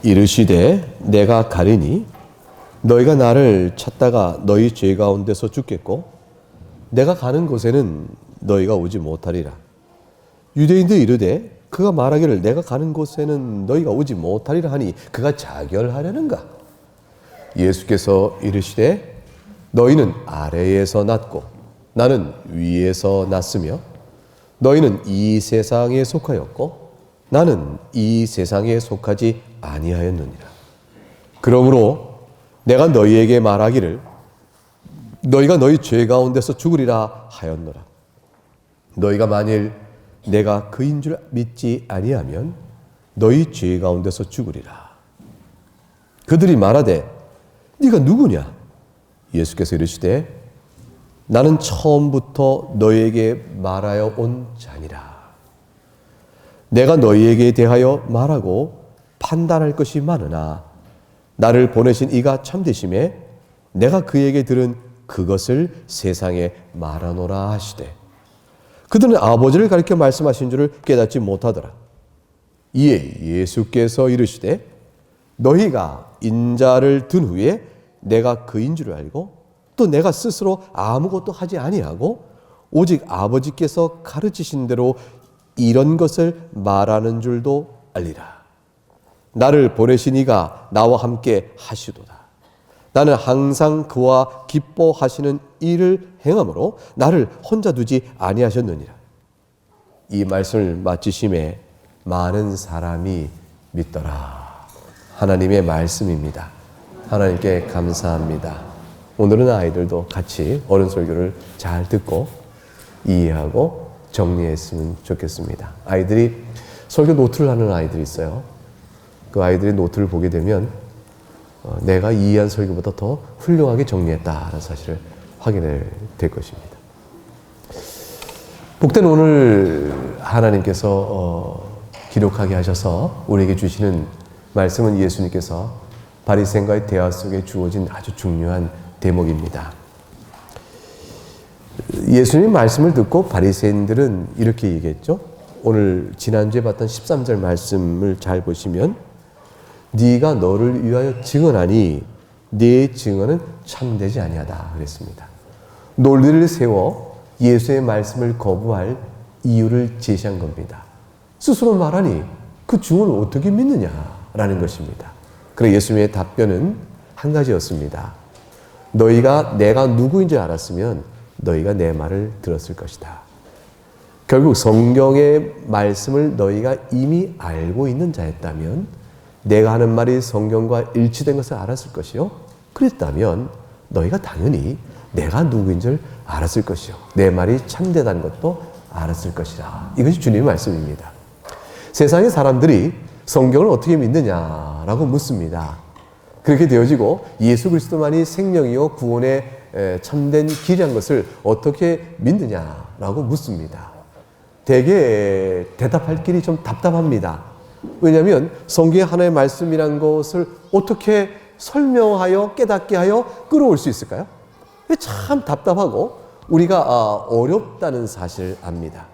이르시되 내가 가리니 너희가 나를 찾다가 너희 죄 가운데서 죽겠고 내가 가는 곳에는 너희가 오지 못하리라. 유대인들이 이르되 그가 말하기를 내가 가는 곳에는 너희가 오지 못하리라 하니 그가 자결하려는가? 예수께서 이르시되 너희는 아래에서 났고 나는 위에서 났으며 너희는 이 세상에 속하였고 나는 이 세상에 속하지 아니하였느니라. 그러므로 내가 너희에게 말하기를 너희가 너희 죄 가운데서 죽으리라 하였노라. 너희가 만일 내가 그인 줄 믿지 아니하면 너희 죄 가운데서 죽으리라. 그들이 말하되 네가 누구냐? 예수께서 이르시되 나는 처음부터 너희에게 말하여 온 자니라. 내가 너희에게 대하여 말하고 판단할 것이 많으나 나를 보내신 이가 참되심에 내가 그에게 들은 그것을 세상에 말하노라 하시되 그들은 아버지를 가리켜 말씀하신 줄을 깨닫지 못하더라. 이에 예수께서 이르시되 너희가 인자를 든 후에 내가 그인 줄을 알고 또 내가 스스로 아무것도 하지 아니하고 오직 아버지께서 가르치신 대로 이런 것을 말하는 줄도 알리라. 나를 보내신 이가 나와 함께 하시도다. 나는 항상 그와 기뻐하시는 일을 행함으로 나를 혼자 두지 아니하셨느니라. 이 말씀을 마치심에 많은 사람이 믿더라. 하나님의 말씀입니다. 하나님께 감사합니다. 오늘은 아이들도 같이 어른 설교를 잘 듣고 이해하고 정리했으면 좋겠습니다. 아이들이 설교 노트를 하는 아이들이 있어요. 그 아이들의 노트를 보게 되면 내가 이해한 설교보다 더 훌륭하게 정리했다는 사실을 확인할 될 것입니다. 복된 오늘 하나님께서 기록하게 하셔서 우리에게 주시는 말씀은 예수님께서 바리새인과의 대화 속에 주어진 아주 중요한 대목입니다. 예수님 말씀을 듣고 바리새인들은 이렇게 얘기했죠. 오늘 지난주에 봤던 13절 말씀을 잘 보시면 네가 너를 위하여 증언하니 네 증언은 참되지 아니하다 그랬습니다. 논리를 세워 예수의 말씀을 거부할 이유를 제시한 겁니다. 스스로 말하니 그 증언을 어떻게 믿느냐라는 것입니다. 그래서 예수님의 답변은 한 가지였습니다. 너희가 내가 누구인 줄 알았으면 너희가 내 말을 들었을 것이다. 결국 성경의 말씀을 너희가 이미 알고 있는 자였다면 내가 하는 말이 성경과 일치된 것을 알았을 것이요. 그랬다면 너희가 당연히 내가 누구인 줄 알았을 것이요. 내 말이 참되다는 것도 알았을 것이다. 이것이 주님의 말씀입니다. 세상의 사람들이 성경을 어떻게 믿느냐라고 묻습니다. 그렇게 되어지고 예수 그리스도만이 생명이요 구원의 참된 길이란 것을 어떻게 믿느냐라고 묻습니다. 대개 대답할 길이 좀 답답합니다. 왜냐하면 성경의 하나의 말씀이란 것을 어떻게 설명하여 깨닫게 하여 끌어올 수 있을까요? 참 답답하고 우리가 어렵다는 사실을 압니다.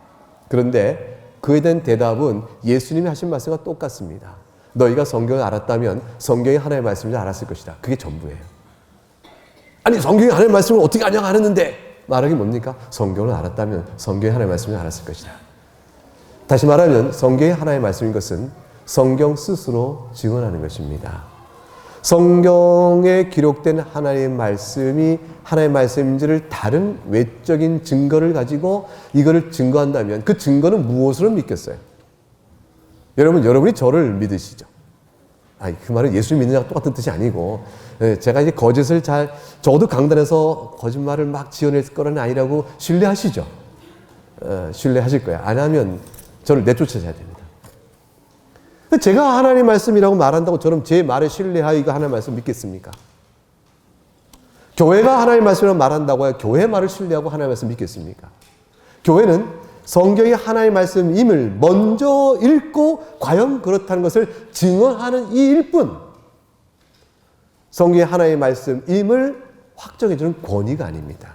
그런데 그에 대한 대답은 예수님이 하신 말씀과 똑같습니다. 너희가 성경을 알았다면 성경이 하나의 말씀인 줄 알았을 것이다. 그게 전부예요. 아니 성경이 하나의 말씀을 어떻게 아냐고 하는데 말하기 뭡니까? 성경을 알았다면 성경이 하나의 말씀인 줄 알았을 것이다. 다시 말하면 성경이 하나의 말씀인 것은 성경 스스로 증언하는 것입니다. 성경에 기록된 하나님의 말씀이 하나님의 말씀인지를 다른 외적인 증거를 가지고 이거를 증거한다면 그 증거는 무엇으로 믿겠어요? 여러분이 저를 믿으시죠? 그 말은 예수를 믿느냐가 똑같은 뜻이 아니고 제가 이제 거짓을 적어도 강단에서 거짓말을 막 지어낼 거라는 아니라고 신뢰하시죠? 신뢰하실 거예요. 안 하면 저를 내쫓아야 됩니다. 제가 하나님 말씀이라고 말한다고 저는 제 말에 신뢰하여 이거 하나님 말씀 믿겠습니까? 교회가 하나님 말씀이라고 말한다고 해야 교회 말을 신뢰하고 하나님 말씀 믿겠습니까? 교회는 성경이 하나님 말씀임을 먼저 읽고 과연 그렇다는 것을 증언하는 이 일뿐 성경이 하나님 말씀임을 확정해주는 권위가 아닙니다.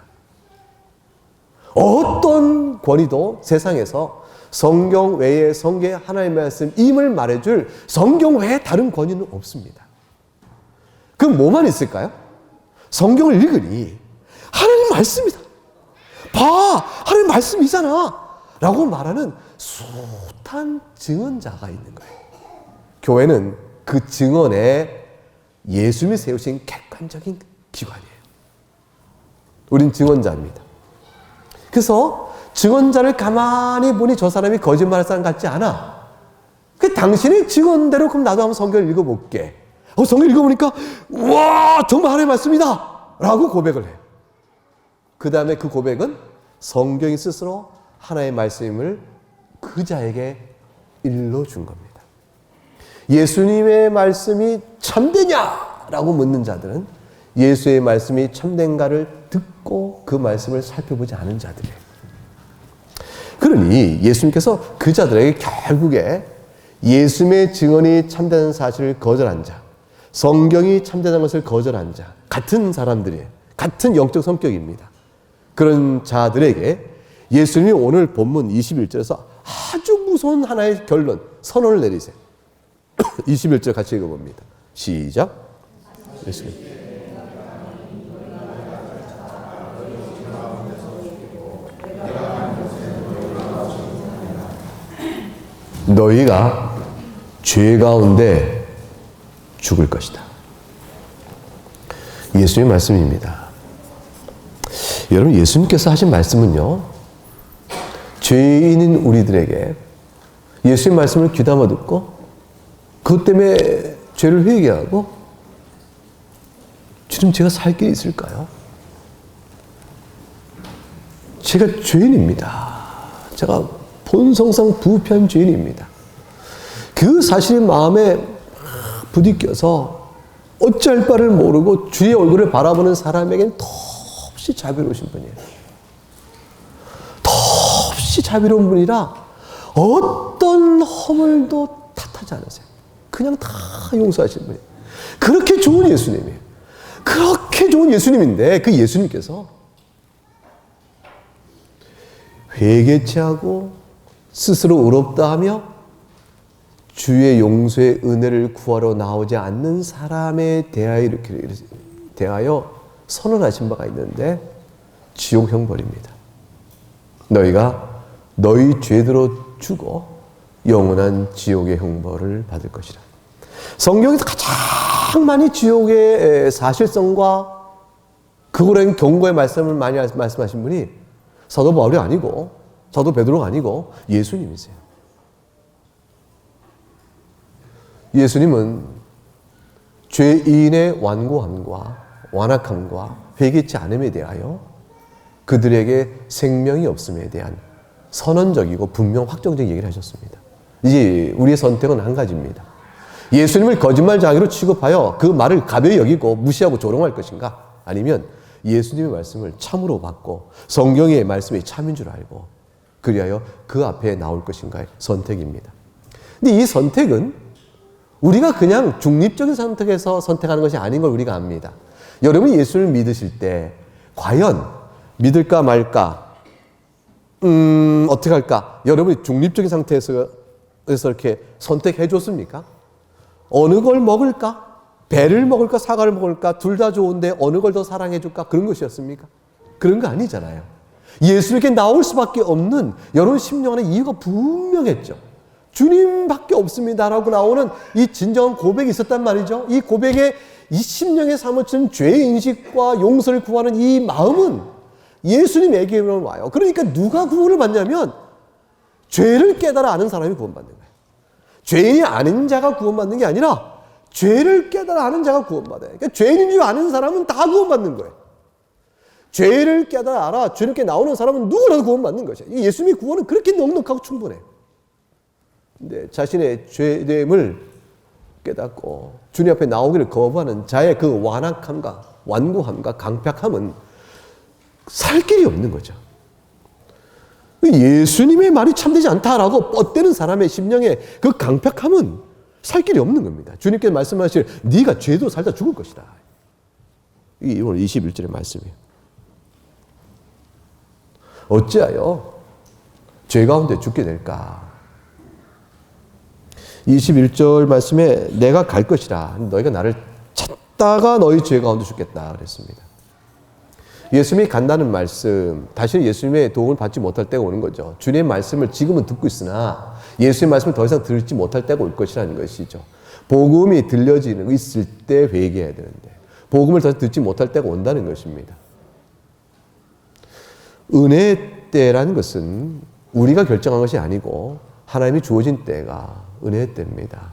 어떤 권위도 세상에서 성경 외에 성경의 하나님의 말씀임을 말해줄 성경 외에 다른 권위는 없습니다. 그럼 뭐만 있을까요? 성경을 읽으니 하나님 말씀이다. 봐, 하나님 말씀이잖아 라고 말하는 숱한 증언자가 있는 거예요. 교회는 그 증언에 예수님이 세우신 객관적인 기관이에요. 우린 증언자입니다. 그래서 증언자를 가만히 보니 저 사람이 거짓말할 사람 같지 않아. 그 당신의 증언대로 그럼 나도 한번 성경을 읽어볼게. 성경 읽어보니까 와 정말 하나님의 말씀이다 라고 고백을 해요. 그 다음에 그 고백은 성경이 스스로 하나님의 말씀임을 그 자에게 일러준 겁니다. 예수님의 말씀이 참되냐라고 묻는 자들은 예수의 말씀이 참된가를 듣고 그 말씀을 살펴보지 않은 자들이에요. 그러니 예수님께서 그 자들에게 결국에 예수님의 증언이 참되는 사실을 거절한 자, 성경이 참되는 것을 거절한 자, 같은 사람들이에요. 같은 영적 성격입니다. 그런 자들에게 예수님이 오늘 본문 21절에서 아주 무서운 하나의 결론, 선언을 내리세요. 21절 같이 읽어봅니다. 시작. 예수님. 너희가 죄 가운데 죽을 것이다. 예수님의 말씀입니다. 여러분, 예수님께서 하신 말씀은요, 죄인인 우리들에게 예수의 말씀을 귀담아 듣고 그것 때문에 죄를 회개하고 주님 제가 살 길이 있을까요? 제가 죄인입니다. 제가 본성상 부패한 죄인입니다. 그 사실이 마음에 부딪혀서 어찌할 바를 모르고 주의 얼굴을 바라보는 사람에게는 몹시 자비로우신 분이에요. 몹시 자비로운 분이라 어떤 허물도 탓하지 않으세요. 그냥 다 용서하시는 분이에요. 그렇게 좋은 예수님이에요. 그렇게 좋은 예수님인데 그 예수님께서 회개치 하고 스스로 의롭다 하며 주의 용서의 은혜를 구하러 나오지 않는 사람에 대하여 선언하신 바가 있는데 지옥 형벌입니다. 너희가 너희 죄대로 죽어 영원한 지옥의 형벌을 받을 것이라. 성경에서 가장 많이 지옥의 사실성과 그거라는 경고의 말씀을 많이 말씀하신 분이 사도 바울이 아니고 사도 베드로가 아니고 예수님이세요. 예수님은 죄인의 완고함과 완악함과 회개치 않음에 대하여 그들에게 생명이 없음에 대한 선언적이고 분명 확정적인 얘기를 하셨습니다. 이제 우리의 선택은 한 가지입니다. 예수님을 거짓말장애로 취급하여 그 말을 가벼이 여기고 무시하고 조롱할 것인가? 아니면 예수님의 말씀을 참으로 받고 성경의 말씀이 참인 줄 알고 그리하여 그 앞에 나올 것인가의 선택입니다. 근데 이 선택은 우리가 그냥 중립적인 선택에서 선택하는 것이 아닌 걸 우리가 압니다. 여러분이 예수를 믿으실 때 과연 믿을까 말까 어떻게 할까? 여러분이 중립적인 상태에서 이렇게 선택해 줬습니까? 어느 걸 먹을까? 배를 먹을까? 사과를 먹을까? 둘 다 좋은데 어느 걸 더 사랑해 줄까? 그런 것이었습니까? 그런 거 아니잖아요. 예수에게 나올 수밖에 없는 여러분 심령 안에 이유가 분명했죠. 주님밖에 없습니다라고 나오는 이 진정한 고백이 있었단 말이죠. 이 고백에 이 심령에 사무친 죄의 인식과 용서를 구하는 이 마음은 예수님에게로 와요. 그러니까 누가 구원을 받냐면 죄를 깨달아 아는 사람이 구원받는 거예요. 죄인이 아닌 자가 구원받는 게 아니라 죄를 깨달아 아는 자가 구원받아요. 그러니까 죄인인 줄 아는 사람은 다 구원받는 거예요. 죄를 깨달아 알아 주님께 나오는 사람은 누구라도 구원받는 것이에요. 예수님의 구원은 그렇게 넉넉하고 충분해요. 근데 자신의 죄됨을 깨닫고 주님 앞에 나오기를 거부하는 자의 그 완악함과 완고함과 강팍함은 살 길이 없는 거죠. 예수님의 말이 참되지 않다라고 뻗대는 사람의 심령의 그 강팍함은 살 길이 없는 겁니다. 주님께서 말씀하실 네가 죄도 살다 죽을 것이다. 이게 오늘 21절의 말씀이에요. 어찌하여 죄 가운데 죽게 될까? 21절 말씀에 내가 갈 것이라. 너희가 나를 찾다가 너희 죄 가운데 죽겠다 그랬습니다. 예수님이 간다는 말씀, 다시는 예수님의 도움을 받지 못할 때가 오는 거죠. 주님의 말씀을 지금은 듣고 있으나 예수님의 말씀을 더 이상 듣지 못할 때가 올 것이라는 것이죠. 복음이 들려지는 있을 때 회개해야 되는데 복음을 더 이상 듣지 못할 때가 온다는 것입니다. 은혜의 때라는 것은 우리가 결정한 것이 아니고 하나님이 주어진 때가 은혜의 때입니다.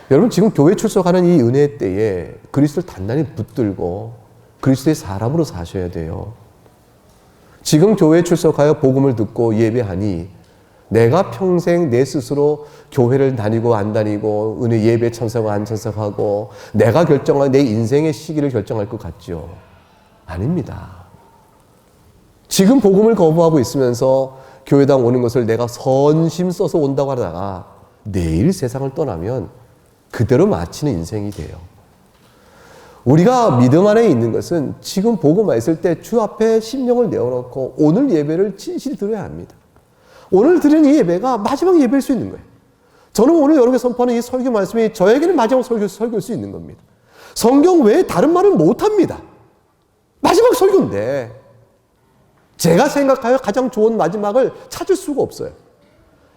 여러분 지금 교회 출석하는 이 은혜의 때에 그리스도를 단단히 붙들고 그리스도의 사람으로 사셔야 돼요. 지금 교회에 출석하여 복음을 듣고 예배하니 내가 평생 내 스스로 교회를 다니고 안 다니고 은혜 예배 참석하고 안 참석하고 내가 결정한 내 인생의 시기를 결정할 것 같죠? 아닙니다. 지금 복음을 거부하고 있으면서 교회당 오는 것을 내가 선심 써서 온다고 하다가 내일 세상을 떠나면 그대로 마치는 인생이 돼요. 우리가 믿음 안에 있는 것은 지금 복음만 있을 때 주 앞에 심령을 내어놓고 오늘 예배를 진실히 드려야 합니다. 오늘 드리는 이 예배가 마지막 예배일 수 있는 거예요. 저는 오늘 여러분께 선포하는 이 설교 말씀이 저에게는 마지막 설교일 수 있는 겁니다. 성경 외에 다른 말은 못합니다. 마지막 설교인데 제가 생각하여 가장 좋은 마지막을 찾을 수가 없어요.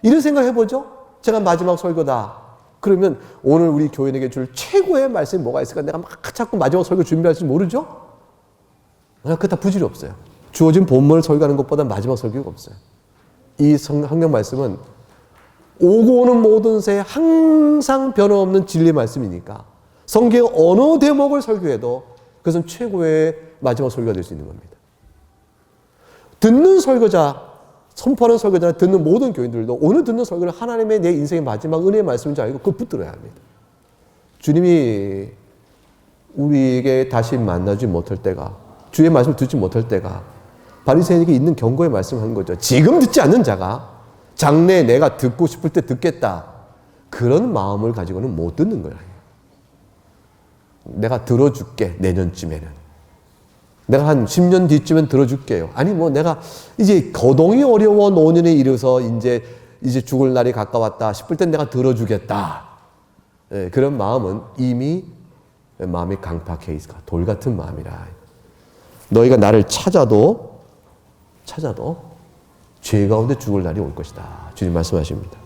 이런 생각 해보죠. 제가 마지막 설교다. 그러면 오늘 우리 교인에게 줄 최고의 말씀이 뭐가 있을까? 내가 막 자꾸 마지막 설교 준비할 줄 모르죠? 그거 다 부질이 없어요. 주어진 본문을 설교하는 것보다 마지막 설교가 없어요. 이 성경 말씀은 오고 오는 모든 새에 항상 변함없는 진리 말씀이니까 성경 어느 대목을 설교해도 그것은 최고의 마지막 설교가 될 수 있는 겁니다. 듣는 설교자, 선포하는 설교자나 듣는 모든 교인들도 오늘 듣는 설교는 하나님의 내 인생의 마지막 은혜의 말씀인 줄 알고 그걸 붙들어야 합니다. 주님이 우리에게 다시 만나지 못할 때가, 주의 말씀을 듣지 못할 때가 바리새인에게 있는 경고의 말씀을 한 거죠. 지금 듣지 않는 자가 장래에 내가 듣고 싶을 때 듣겠다. 그런 마음을 가지고는 못 듣는 거예요. 내가 들어줄게, 내년쯤에는. 내가 한 10년 뒤쯤엔 들어줄게요. 아니 뭐 내가 이제 거동이 어려워 노년에 이르서 이제 죽을 날이 가까웠다 싶을 땐 내가 들어주겠다. 예, 그런 마음은 이미 마음이 강팍해 있어. 돌 같은 마음이라. 너희가 나를 찾아도 죄 가운데 죽을 날이 올 것이다. 주님 말씀하십니다.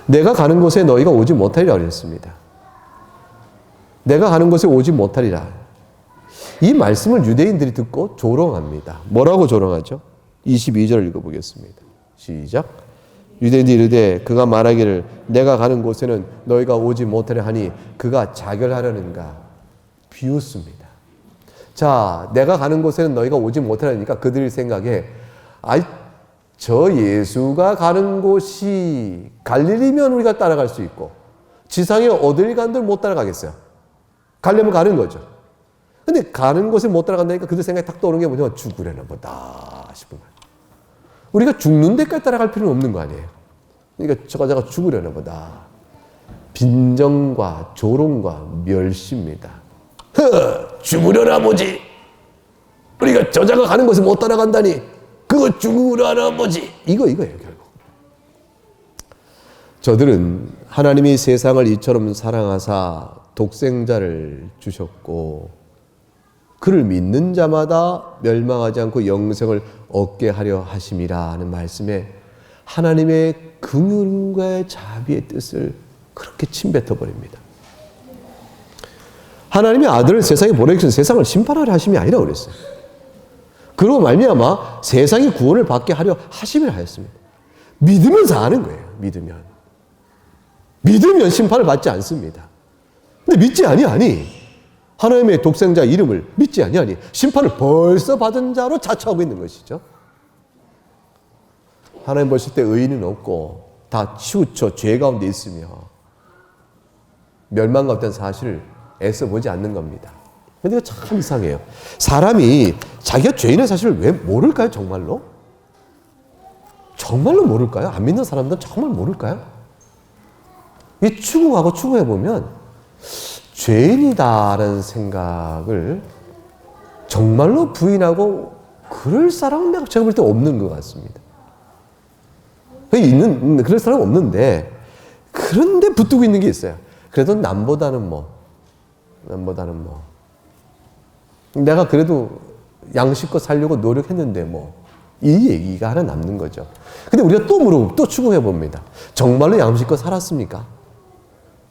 내가 가는 곳에 너희가 오지 못하리라 그랬습니다. 내가 가는 곳에 오지 못하리라. 이 말씀을 유대인들이 듣고 조롱합니다. 뭐라고 조롱하죠? 22절을 읽어보겠습니다. 시작. 유대인들이 이르되 그가 말하기를 내가 가는 곳에는 너희가 오지 못하려 하니 그가 자결하려는가? 비웃습니다. 자, 내가 가는 곳에는 너희가 오지 못하려니까 그들의 생각에 저 예수가 가는 곳이 갈릴리면 우리가 따라갈 수 있고 지상에 어딜 간들 못 따라가겠어요. 가려면 가는 거죠. 근데 가는 곳에 못 따라간다니까 그들 생각이 딱 떠오르는 게 뭐냐면 죽으려나 보다 싶은 거예요. 우리가 죽는 데까지 따라갈 필요는 없는 거 아니에요. 그러니까 저가 죽으려나 보다. 빈정과 조롱과 멸시입니다. 죽으려나 보지. 우리가 저자가 가는 곳에 못 따라간다니 그거 죽으려나 보지. 이거예요 결국. 저들은 하나님이 세상을 이처럼 사랑하사 독생자를 주셨고 그를 믿는 자마다 멸망하지 않고 영생을 얻게 하려 하심이라 하는 말씀에 하나님의 긍휼과 자비의 뜻을 그렇게 침뱉어 버립니다. 하나님의 아들을 세상에 보내주신 세상을 심판하려 하심이 아니라 그랬어요. 그로 말미암아 세상이 구원을 받게 하려 하심이라 하였습니다. 믿으면 사는 거예요. 믿으면 심판을 받지 않습니다. 근데 믿지 아니 하나님의 독생자 이름을 믿지 아니 심판을 벌써 받은 자로 자처하고 있는 것이죠. 하나님 보실 때 의인은 없고 다 치우쳐 죄 가운데 있으며 멸망 가운데 사실을 애써 보지 않는 겁니다. 근데 이거 참 이상해요. 사람이 자기가 죄인의 사실을 왜 모를까요? 정말로 모를까요? 안 믿는 사람들은 정말 모를까요? 이 추궁해보면 죄인이다라는 생각을 정말로 부인하고 그럴 사람은 제가 볼 때 없는 것 같습니다. 그럴 사람 없는데, 그런데 붙들고 있는 게 있어요. 그래도 남보다는 뭐. 내가 그래도 양식껏 살려고 노력했는데 뭐. 이 얘기가 하나 남는 거죠. 근데 우리가 또 추궁해 봅니다. 정말로 양식껏 살았습니까?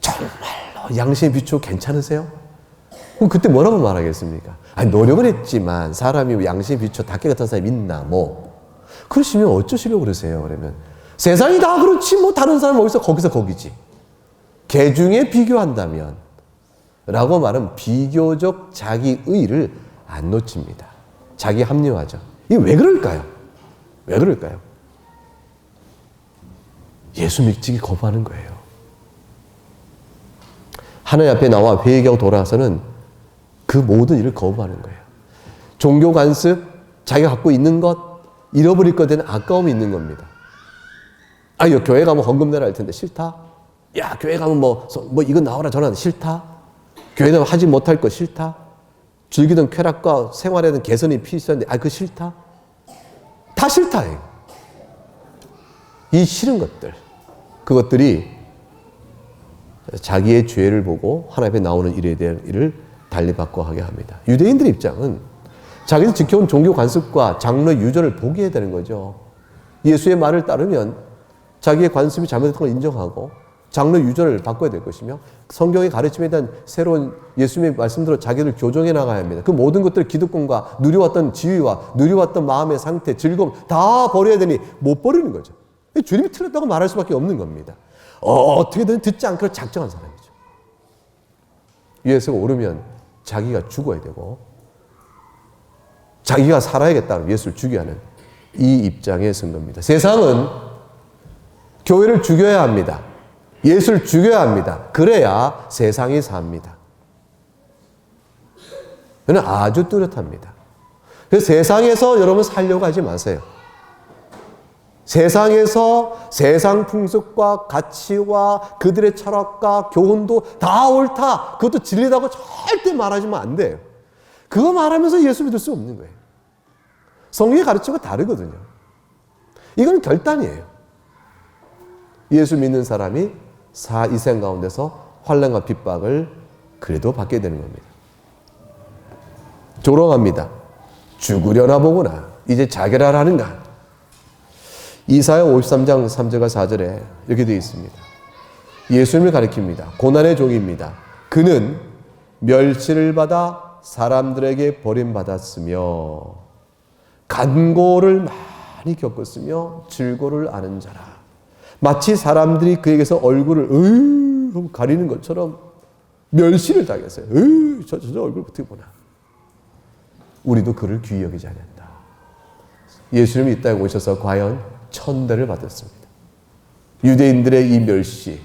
정말로 양심에 비추어 괜찮으세요? 그럼 그때 뭐라고 말하겠습니까? 아니, 노력은 했지만 사람이 양심에 비추어 닭개 같은 사람이 있나 뭐. 그러시면 어쩌시려고 그러세요? 그러면 세상이 다 그렇지 뭐 다른 사람 어디서 거기서 거기지. 개 중에 비교한다면 라고 말하면 비교적 자기의를 안 놓칩니다. 자기 합리화죠. 이게 왜 그럴까요? 왜 그럴까요? 예수 믿기 거부하는 거예요. 하나님 앞에 나와 회개하고 돌아와서는 그 모든 일을 거부하는 거예요. 종교 관습, 자기가 갖고 있는 것, 잃어버릴 것에 대한 아까움이 있는 겁니다. 아유, 교회 가면 헌금 내라 할 텐데 싫다? 야, 교회 가면 뭐 이거 나오라 저라 싫다? 교회 가면 하지 못할 거 싫다? 즐기던 쾌락과 생활에 대한 개선이 필요한데, 그거 싫다? 다 싫다. 이 싫은 것들, 그것들이 자기의 죄를 보고 하나님 앞에 나오는 일에 대한 일을 달리 바꿔하게 합니다. 유대인들의 입장은 자기들 지켜온 종교 관습과 장로 유전을 포기해야 되는 거죠. 예수의 말을 따르면 자기의 관습이 잘못된 걸 인정하고 장로 유전을 바꿔야 될 것이며 성경의 가르침에 대한 새로운 예수님의 말씀대로 자기를 교정해 나가야 합니다. 그 모든 것들을 기득권과 누려왔던 지위와 누려왔던 마음의 상태, 즐거움 다 버려야 되니 못 버리는 거죠. 주님이 틀렸다고 말할 수밖에 없는 겁니다. 어떻게든 듣지 않기로 작정한 사람이죠. 예수가 오르면 자기가 죽어야 되고 자기가 살아야겠다는 예수를 죽여야 하는 이 입장에 선 겁니다. 세상은 교회를 죽여야 합니다. 예수를 죽여야 합니다. 그래야 세상이 삽니다. 저는 아주 뚜렷합니다. 그래서 세상에서 여러분 살려고 하지 마세요. 세상에서 세상 풍습과 가치와 그들의 철학과 교훈도 다 옳다. 그것도 진리다고 절대 말하시면 안 돼요. 그거 말하면서 예수 믿을 수 없는 거예요. 성경의 가르침과 다르거든요. 이건 결단이에요. 예수 믿는 사람이 이 생 가운데서 환난과 핍박을 그래도 받게 되는 겁니다. 조롱합니다. 죽으려나 보구나. 이제 자결하라 하는가. 이사야 53장 3절과 4절에 이렇게 되어 있습니다. 예수님을 가리킵니다. 고난의 종입니다. 그는 멸시를 받아 사람들에게 버림받았으며 간고를 많이 겪었으며 질고를 아는 자라. 마치 사람들이 그에게서 얼굴을 하고 가리는 것처럼 멸시를 당했어요. 저 얼굴 어떻게 보나. 우리도 그를 귀히 여기지 않았다. 예수님이 이 땅에 오셔서 과연 천대를 받았습니다. 유대인들의 이 멸시,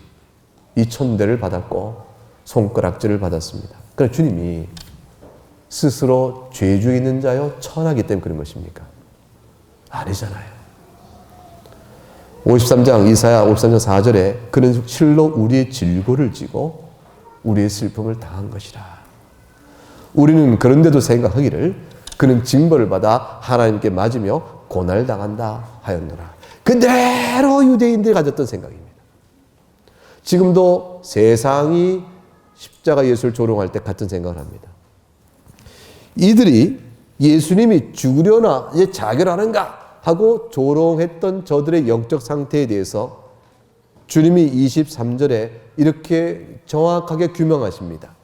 이 천대를 받았고 손가락질을 받았습니다. 그러나 주님이 스스로 죄 중에 있는 자여 천하기 때문에 그런 것입니까? 아니잖아요. 53장 이사야 53장 4절에 그는 실로 우리의 질고를 지고 우리의 슬픔을 당한 것이라. 우리는 그런데도 생각하기를 그는 징벌을 받아 하나님께 맞으며 고난을 당한다 하였노라. 그대로 유대인들이 가졌던 생각입니다. 지금도 세상이 십자가 예수를 조롱할 때 같은 생각을 합니다. 이들이 예수님이 죽으려나 이제 자결하는가 하고 조롱했던 저들의 영적 상태에 대해서 주님이 23절에 이렇게 정확하게 규명하십니다.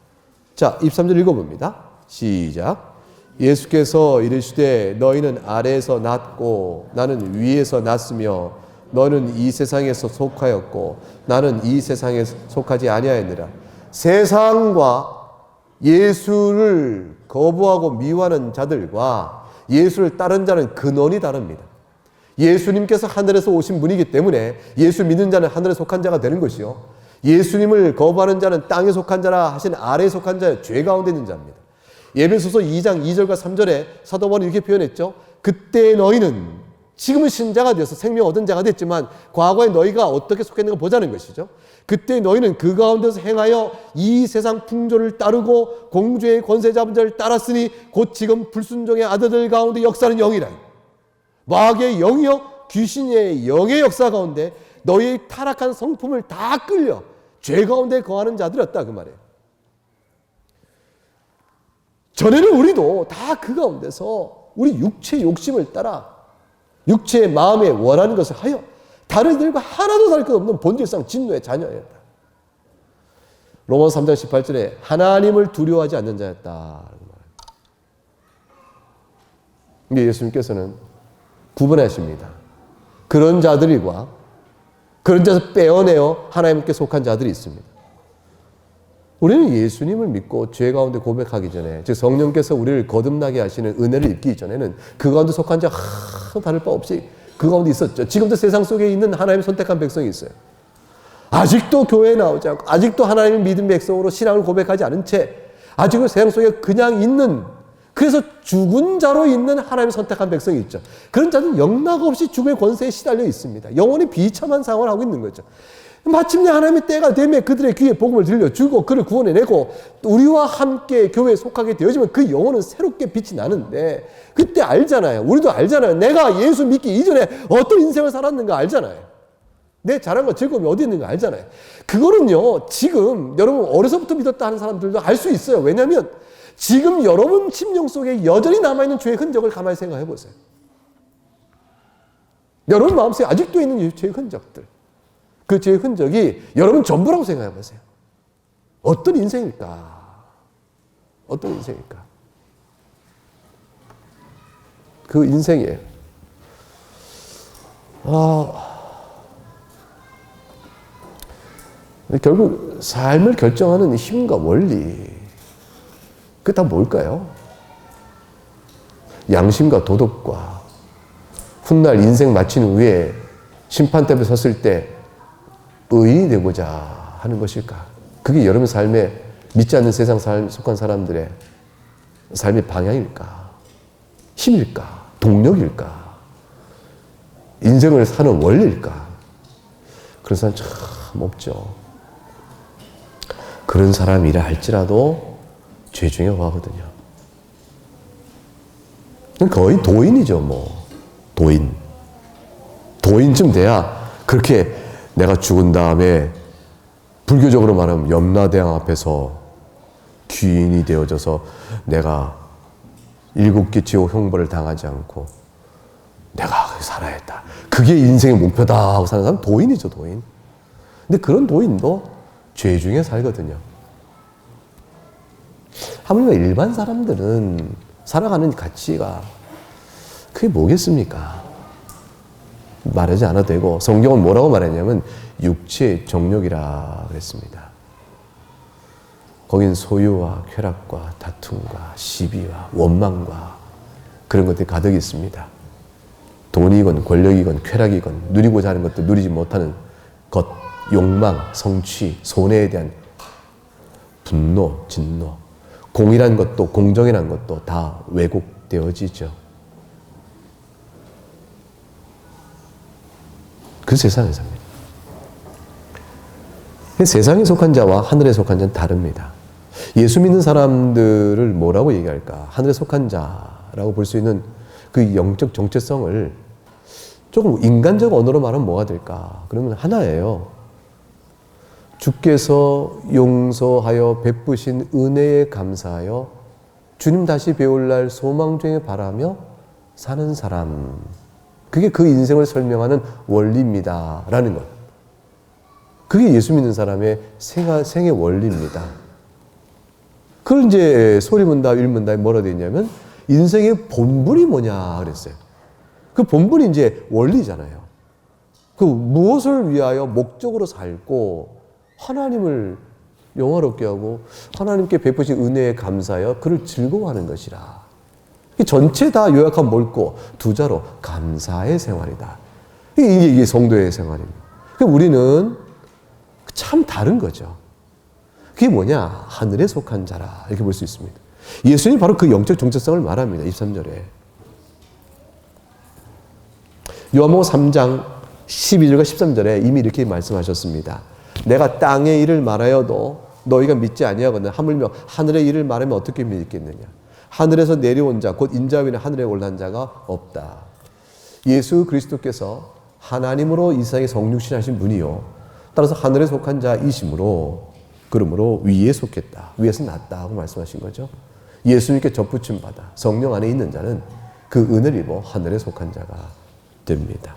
자, 23절 읽어봅니다. 시작. 예수께서 이르시되 너희는 아래에서 났고 나는 위에서 났으며 너는 이 세상에서 속하였고 나는 이 세상에 속하지 아니하였느라. 세상과 예수를 거부하고 미워하는 자들과 예수를 따른 자는 근원이 다릅니다. 예수님께서 하늘에서 오신 분이기 때문에 예수 믿는 자는 하늘에 속한 자가 되는 것이요, 예수님을 거부하는 자는 땅에 속한 자라 하신 아래에 속한 자의 죄 가운데 있는 자입니다. 에베소서 2장 2절과 3절에 사도 바울이 이렇게 표현했죠. 그때 너희는 지금은 신자가 되어서 생명 얻은 자가 됐지만 과거에 너희가 어떻게 속했는가 보자는 것이죠. 그때 너희는 그 가운데서 행하여 이 세상 풍조를 따르고 공주의 권세 잡은 자를 따랐으니 곧 지금 불순종의 아들들 가운데 역사는 영이라. 마귀의 영이요 귀신의 영의 역사 가운데 너희의 타락한 성품을 다 끌려 죄 가운데 거하는 자들이었다 그 말이에요. 전에는 우리도 다 그 가운데서 우리 육체의 욕심을 따라 육체의 마음에 원하는 것을 하여 다른 이들과 하나도 다를 것 없는 본질상 진노의 자녀였다. 로마서 3장 18절에 하나님을 두려워하지 않는 자였다. 근데 예수님께서는 구분하십니다. 그런 자들과 그런 자에서 빼어내어 하나님께 속한 자들이 있습니다. 우리는 예수님을 믿고 죄 가운데 고백하기 전에, 즉 성령께서 우리를 거듭나게 하시는 은혜를 입기 전에는 그 가운데 속한 자 하나도 다를 바 없이 그 가운데 있었죠. 지금도 세상 속에 있는 하나님 선택한 백성이 있어요. 아직도 교회에 나오지 않고 아직도 하나님을 믿은 백성으로 신앙을 고백하지 않은 채 아직은 세상 속에 그냥 있는, 그래서 죽은 자로 있는 하나님을 선택한 백성이 있죠. 그런 자는 영락없이 죽음의 권세에 시달려 있습니다. 영원히 비참한 상황을 하고 있는 거죠. 마침내 하나님의 때가 되면 그들의 귀에 복음을 들려주고 그를 구원해내고 우리와 함께 교회에 속하게 되어지면 그 영혼은 새롭게 빛이 나는데, 그때 알잖아요. 우리도 알잖아요. 내가 예수 믿기 이전에 어떤 인생을 살았는가 알잖아요. 내 자랑과 즐거움이 어디 있는가 알잖아요. 그거는요, 지금 여러분 어려서부터 믿었다 하는 사람들도 알 수 있어요. 왜냐하면 지금 여러분 심령 속에 여전히 남아있는 죄의 흔적을 가만히 생각해 보세요. 여러분 마음속에 아직도 있는 죄의 흔적들, 그 죄의 흔적이 여러분 전부라고 생각해 보세요. 어떤 인생일까? 어떤 인생일까? 그 인생이에요. 결국 삶을 결정하는 힘과 원리, 그게 다 뭘까요? 양심과 도덕과 훗날 인생 마친 후에 심판대에 섰을 때 의인이 되고자 하는 것일까? 그게 여러분 삶에 믿지 않는 세상 속한 사람들의 삶의 방향일까? 힘일까? 동력일까? 인생을 사는 원리일까? 그런 사람 참 없죠. 그런 사람이라 할지라도 죄 중에 화거든요. 거의 도인이죠, 뭐. 도인쯤 돼야 그렇게 내가 죽은 다음에 불교적으로 말하면 염라대왕 앞에서 귀인이 되어져서 내가 7개 지옥 형벌을 당하지 않고 내가 살아야 했다. 그게 인생의 목표다 하고 사는 사람 도인이죠, 도인. 근데 그런 도인도 죄 중에 살거든요. 하물며 일반 사람들은 살아가는 가치가 그게 뭐겠습니까? 말하지 않아도 되고, 성경은 뭐라고 말했냐면 육체의 정욕이라 그랬습니다. 거긴 소유와 쾌락과 다툼과 시비와 원망과 그런 것들이 가득 있습니다. 돈이건 권력이건 쾌락이건 누리고자 하는 것도 누리지 못하는 것, 욕망, 성취, 손해에 대한 분노, 진노, 공이란 것도 공정이란 것도 다 왜곡되어지죠. 그 세상에 삽니다. 세상에 속한 자와 하늘에 속한 자는 다릅니다. 예수 믿는 사람들을 뭐라고 얘기할까? 하늘에 속한 자라고 볼 수 있는 그 영적 정체성을 조금 인간적 언어로 말하면 뭐가 될까? 그러면 하나예요. 주께서 용서하여 베푸신 은혜에 감사하여 주님 다시 배울 날 소망 중에 바라며 사는 사람. 그게 그 인생을 설명하는 원리입니다. 라는 것. 그게 예수 믿는 사람의 생의 원리입니다. 그걸 이제 소리문답, 일문답에 뭐라 되어 있냐면 인생의 본분이 뭐냐 그랬어요. 그 본분이 이제 원리잖아요. 그 무엇을 위하여 목적으로 살고 하나님을 영화롭게 하고 하나님께 베푸신 은혜에 감사하여 그를 즐거워하는 것이라. 전체 다 요약하면 뭘고 두 자로 감사의 생활이다. 이게 성도의 생활입니다. 우리는 참 다른 거죠. 그게 뭐냐? 하늘에 속한 자라 이렇게 볼 수 있습니다. 예수님이 바로 그 영적 정체성을 말합니다. 23절에 요한복음 3장 12절과 13절에 이미 이렇게 말씀하셨습니다. 내가 땅의 일을 말하여도 너희가 믿지 아니하거든 하물며 하늘의 일을 말하면 어떻게 믿겠느냐? 하늘에서 내려온 자 곧 인자 위에 하늘에 올라간 자가 없다. 예수 그리스도께서 하나님으로 이 세상에 성육신하신 분이요. 따라서 하늘에 속한 자이심으로 그러므로 위에 속했다. 위에서 낫다 하고 말씀하신 거죠. 예수님께 접붙임 받아 성령 안에 있는 자는 그 은혜를 입어 하늘에 속한 자가 됩니다.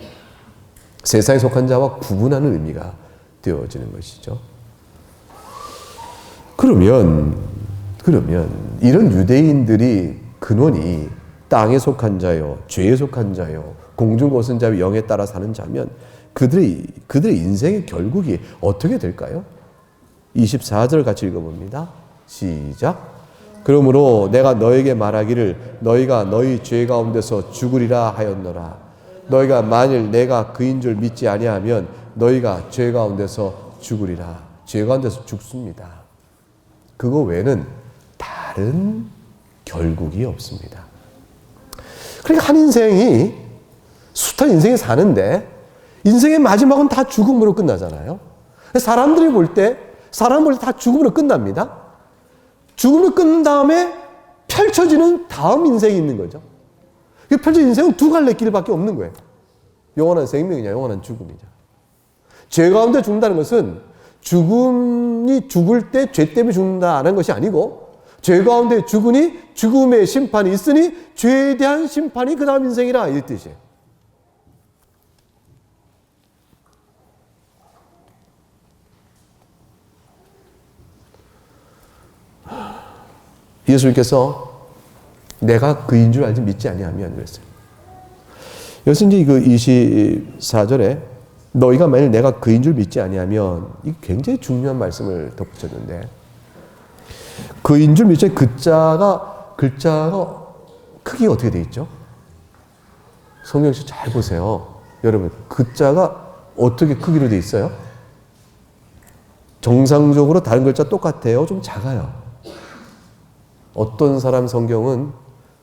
세상에 속한 자와 구분하는 의미가 되어지는 것이죠. 그러면 이런 유대인들이 근원이 땅에 속한 자요, 죄에 속한 자요, 공중고선 자요, 영에 따라 사는 자면 그들의 인생의 결국이 어떻게 될까요? 24절 같이 읽어봅니다. 시작. 그러므로 내가 너에게 말하기를 너희가 너희 죄 가운데서 죽으리라 하였노라. 너희가 만일 내가 그인 줄 믿지 아니하면 너희가 죄 가운데서 죽으리라. 죄 가운데서 죽습니다. 그거 외에는 다른 결국이 없습니다. 그러니까 한 인생이 숱한 인생이 사는데 인생의 마지막은 다 죽음으로 끝나잖아요. 사람들이 볼 때 다 죽음으로 끝납니다. 죽음으로 끝난 다음에 펼쳐지는 다음 인생이 있는 거죠. 펼쳐진 인생은 두 갈래 길밖에 없는 거예요. 영원한 생명이냐 영원한 죽음이냐. 죄 가운데 죽는다는 것은 죽음이 죽을 때 죄 때문에 죽는다는 것이 아니고 죄 가운데 죽으니 죽음의 심판이 있으니 죄에 대한 심판이 그 다음 인생이라 이 뜻이에요. 예수님께서 내가 그인 줄 알지 믿지 아니하면 그랬어요. 여기서 이제 그 24절에 너희가 만일 내가 그인 줄 믿지 아니하면 이 굉장히 중요한 말씀을 덧붙였는데 그인 줄 믿지 글자가 크기가 어떻게 되어 있죠? 성경시 잘 보세요. 여러분 글자가 어떻게 크기로 되어 있어요? 정상적으로 다른 글자 똑같아요? 좀 작아요? 어떤 사람 성경은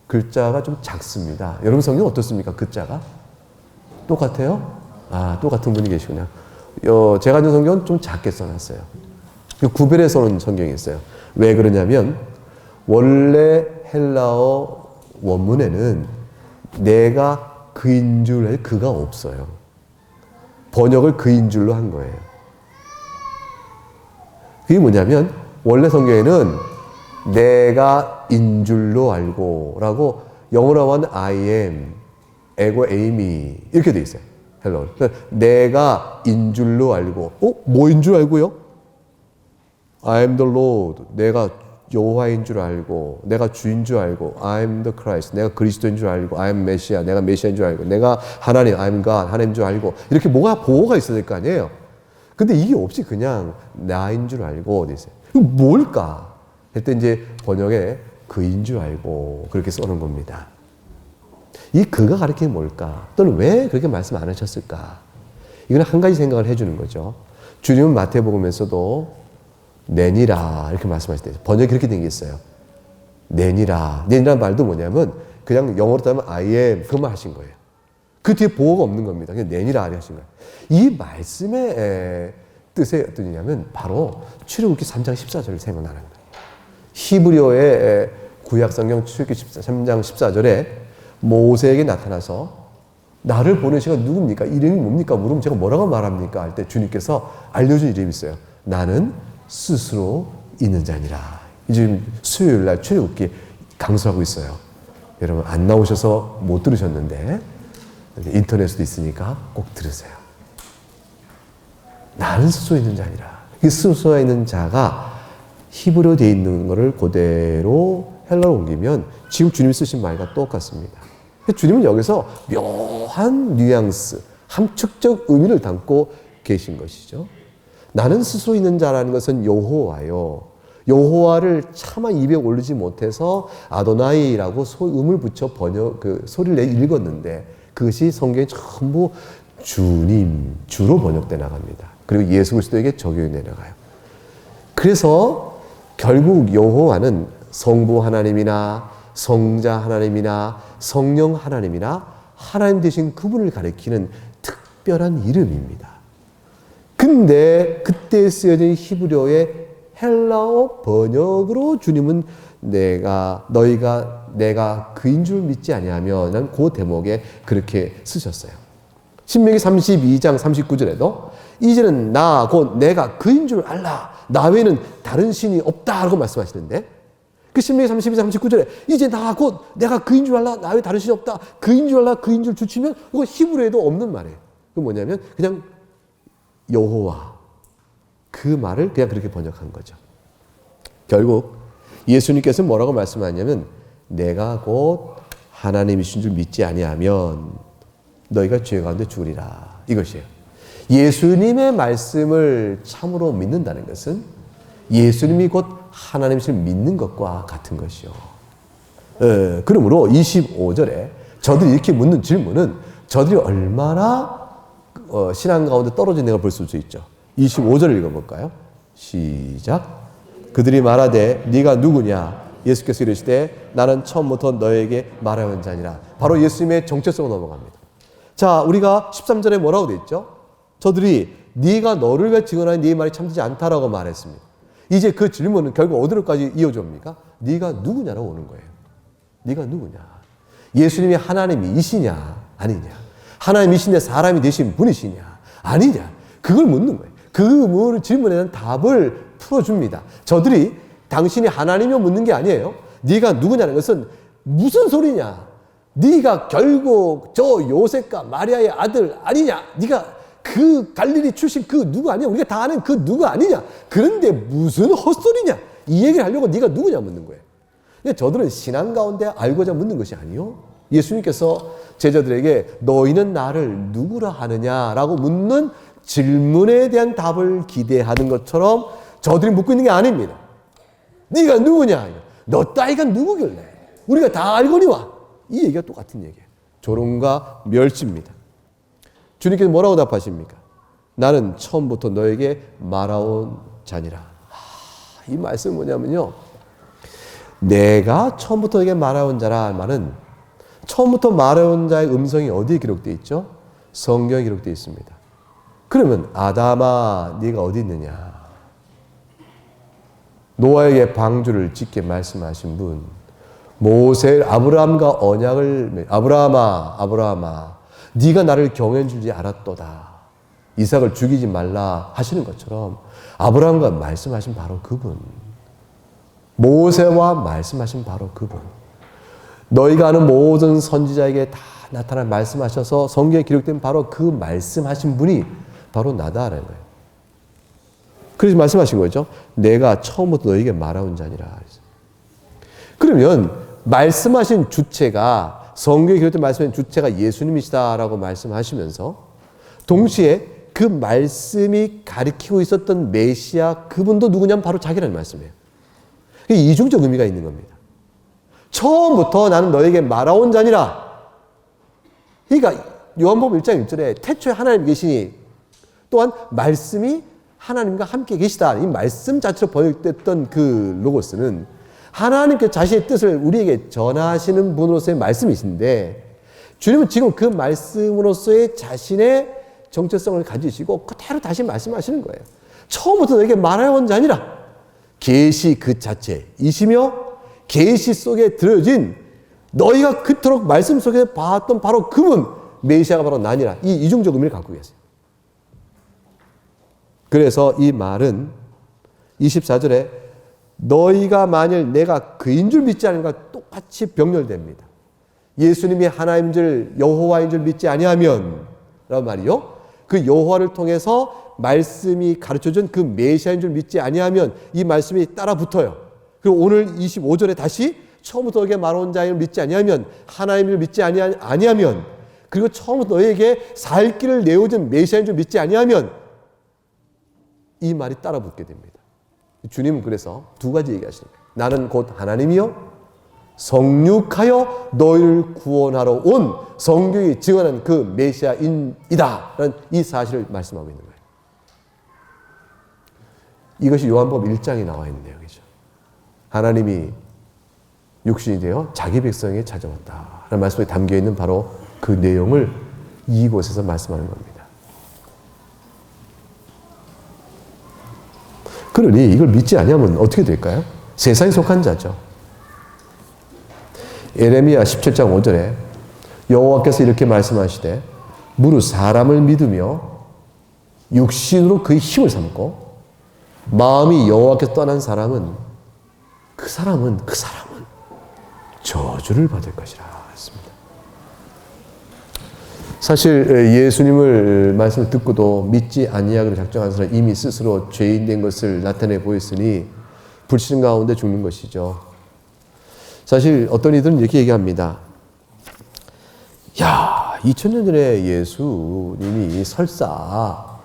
글자가 좀 작습니다. 여러분 성경 어떻습니까? 글자가? 똑같아요? 똑같은 분이 계시구나. 제가 있는 성경은 좀 작게 써놨어요. 구별해 써놓은 성경이 있어요. 왜 그러냐면 원래 헬라어 원문에는 내가 그인 줄 그가 없어요. 번역을 그인 줄로 한 거예요. 그게 뭐냐면 원래 성경에는 내가 인 줄로 알고 라고 영어로 하면 I am, 에고 am이 이렇게 돼 있어요. 헬로. 내가 인 줄로 알고 뭐인 줄 알고요? I am the Lord. 내가 여호와인 줄 알고 내가 주인 줄 알고 I am the Christ. 내가 그리스도인 줄 알고 I am 메시아. 내가 메시아인 줄 알고 내가 하나님 I am God. 하나님인 줄 알고 이렇게 뭐가 보호가 있어야 될 거 아니에요. 근데 이게 없이 그냥 나인 줄 알고 돼 있어요. 이거 뭘까? 그때 이제 번역에 그인 줄 알고 그렇게 써놓은 겁니다. 이 그가 가리키는 뭘까? 또는 왜 그렇게 말씀 안 하셨을까? 이건 한 가지 생각을 해주는 거죠. 주님은 마태복음에서도 내니라 이렇게 말씀하실 때 번역이 그렇게 된 게 있어요. 내니라는 말도 뭐냐면 그냥 영어로 따면 I am 그만 하신 거예요. 그 뒤에 보호가 없는 겁니다. 그냥 내니라 하신 거예요. 이 말씀의 뜻이 어떤 의미냐면 바로 출애굽기 3장 14절을 생각나는 거예요. 히브리어의 구약성경 출애굽기 3장 14절에 모세에게 나타나서 나를 보내시가 누굽니까? 이름이 뭡니까? 물으면 제가 뭐라고 말합니까? 할 때 주님께서 알려준 이름이 있어요. 나는 스스로 있는 자니라. 지금 수요일 날 출애굽기 강수하고 있어요. 여러분 안 나오셔서 못 들으셨는데 인터넷에도 있으니까 꼭 들으세요. 나는 스스로 있는 자니라. 이 스스로 있는 자가 히브리어 되어 있는 것을 그대로 헬라로 옮기면 지금 주님이 쓰신 말과 똑같습니다. 주님은 여기서 묘한 뉘앙스, 함축적 의미를 담고 계신 것이죠. 나는 스스로 있는 자라는 것은 여호와요. 여호와를 차마 입에 올리지 못해서 아도나이라고 음을 붙여 소리를 읽었는데 그것이 성경에 전부 주님, 주로 번역돼 나갑니다. 그리고 예수 그리스도에게 적용이 내려가요. 그래서 결국 여호와는 성부 하나님이나 성자 하나님이나 성령 하나님이나 하나님 되신 그분을 가리키는 특별한 이름입니다. 근데 그때 쓰여진 히브리어의 헬라어 번역으로 주님은 너희가 내가 그인 줄 믿지 아니하면 그 대목에 그렇게 쓰셨어요. 신명기 32장 39절에도 이제는 나 곧 내가 그인 줄 알라. 나 외에는 다른 신이 없다라고 말씀하시는데 그 신명기 32장 39절에 이제 나 곧 내가 그인 줄 알라. 나 외에 다른 신이 없다. 그인 줄 알라. 그인 줄 주치면 이거 히브리에도 없는 말이에요. 그 뭐냐면 그냥 여호와 그 말을 그냥 그렇게 번역한 거죠. 결국 예수님께서 뭐라고 말씀하냐면 내가 곧 하나님이신 줄 믿지 아니하면 너희가 죄 가운데 죽으리라. 이것이에요. 예수님의 말씀을 참으로 믿는다는 것은 예수님이 곧 하나님이신 줄 믿는 것과 같은 것이요. 그러므로 25절에 저들이 이렇게 묻는 질문은 저들이 얼마나 신앙 가운데 떨어진 내가 볼 수 있죠. 25절을 읽어볼까요? 시작. 그들이 말하되 네가 누구냐? 예수께서 이르시되 나는 처음부터 너에게 말하는 자니라. 바로 예수님의 정체성으로 넘어갑니다. 자, 우리가 13절에 뭐라고 돼 있죠? 저들이 네가 너를 위해 증언하니 네 말이 참되지 않다라고 말했습니다. 이제 그 질문은 결국 어디로까지 이어집니까? 네가 누구냐라고 오는 거예요. 네가 누구냐? 예수님이 하나님이시냐 아니냐? 하나님이신데 사람이 되신 분이시냐 아니냐? 그걸 묻는 거예요. 그 질문에 대한 답을 풀어줍니다. 저들이 당신이 하나님이며 묻는 게 아니에요. 네가 누구냐는 것은 무슨 소리냐? 네가 결국 저 요셉과 마리아의 아들 아니냐? 네가 그 갈릴리 출신 그 누구 아니냐? 우리가 다 아는 그 누구 아니냐? 그런데 무슨 헛소리냐? 이 얘기를 하려고 네가 누구냐 묻는 거예요. 근데 저들은 신앙 가운데 알고자 묻는 것이 아니요. 예수님께서 제자들에게 너희는 나를 누구라 하느냐라고 묻는 질문에 대한 답을 기대하는 것처럼 저들이 묻고 있는 게 아닙니다. 네가 누구냐? 너 따위가 누구길래? 우리가 다 알거니와. 이 얘기가 똑같은 얘기예요. 조롱과 멸시입니다. 주님께서 뭐라고 답하십니까? 나는 처음부터 너에게 말하온 자니라. 이 말씀은 뭐냐면요. 내가 처음부터 너에게 말하온 자라 말은 처음부터 말해온 자의 음성이 어디에 기록되어 있죠? 성경에 기록되어 있습니다. 그러면 아담아 네가 어디 있느냐? 노아에게 방주를 짓게 말씀하신 분, 모세 아브라함과 언약을 아브라함아 네가 나를 경외한 줄지 알았도다. 이삭을 죽이지 말라 하시는 것처럼 아브라함과 말씀하신 바로 그분, 모세와 말씀하신 바로 그분, 너희가 아는 모든 선지자에게 다 나타나 말씀하셔서 성경에 기록된 바로 그 말씀하신 분이 바로 나다라는 거예요. 그래서 말씀하신 거죠. 내가 처음부터 너에게 말하온 자니라. 그러면 말씀하신 주체가 성경에 기록된 말씀의 주체가 예수님이시다라고 말씀하시면서 동시에 그 말씀이 가리키고 있었던 메시아 그분도 누구냐면 바로 자기라는 말씀이에요. 이중적 의미가 있는 겁니다. 처음부터 나는 너에게 말하온 자니라. 그러니까 요한복음 1장 1절에 태초에 하나님 계시니 또한 말씀이 하나님과 함께 계시다. 이 말씀 자체로 번역됐던 그 로고스는 하나님께 자신의 뜻을 우리에게 전하시는 분으로서의 말씀이신데 주님은 지금 그 말씀으로서의 자신의 정체성을 가지시고 그대로 다시 말씀하시는 거예요. 처음부터 너에게 말하온 자니라. 계시 그 자체이시며 계시 속에 들어진 너희가 그토록 말씀 속에 봤던 바로 그분 메시아가 바로 나니라. 이 이중적 의미를 갖고 계세요. 그래서 이 말은 24절에 너희가 만일 내가 그인 줄 믿지 않은 것과 똑같이 병렬됩니다. 예수님이 하나님인 줄 여호와인 줄 믿지 아니하면 라는 말이요. 그 여호와를 통해서 말씀이 가르쳐준 그 메시아인 줄 믿지 아니하면 이 말씀이 따라 붙어요. 그리고 오늘 25절에 다시 처음부터 너에게 말하온 자를 믿지 아니하면 하나님을 믿지 아니하면 그리고 처음부터 너에게 살 길을 내어준 메시아인 줄 믿지 아니하면 이 말이 따라 붙게 됩니다. 주님은 그래서 두 가지 얘기하시는 거예요. 나는 곧 하나님이요 성육하여 너희를 구원하러 온 성경이 증언한 그 메시아인이다 라는 이 사실을 말씀하고 있는 거예요. 이것이 요한복음 1장에 나와 있는 내용이죠. 하나님이 육신이 되어 자기 백성에게 찾아왔다 라는 말씀에 담겨있는 바로 그 내용을 이곳에서 말씀하는 겁니다. 그러니 이걸 믿지 아니하면 어떻게 될까요? 세상에 속한 자죠. 예레미야 17장 5절에 여호와께서 이렇게 말씀하시되 무릇 사람을 믿으며 육신으로 그의 힘을 삼고 마음이 여호와께서 떠난 사람은 그 사람은 저주를 받을 것이라 했습니다. 사실 예수님을 말씀을 듣고도 믿지 아니하기로 작정한 사람 이미 스스로 죄인된 것을 나타내 보였으니 불신 가운데 죽는 것이죠. 사실 어떤 이들은 이렇게 얘기합니다. 야, 2000년 전에 예수님이 설사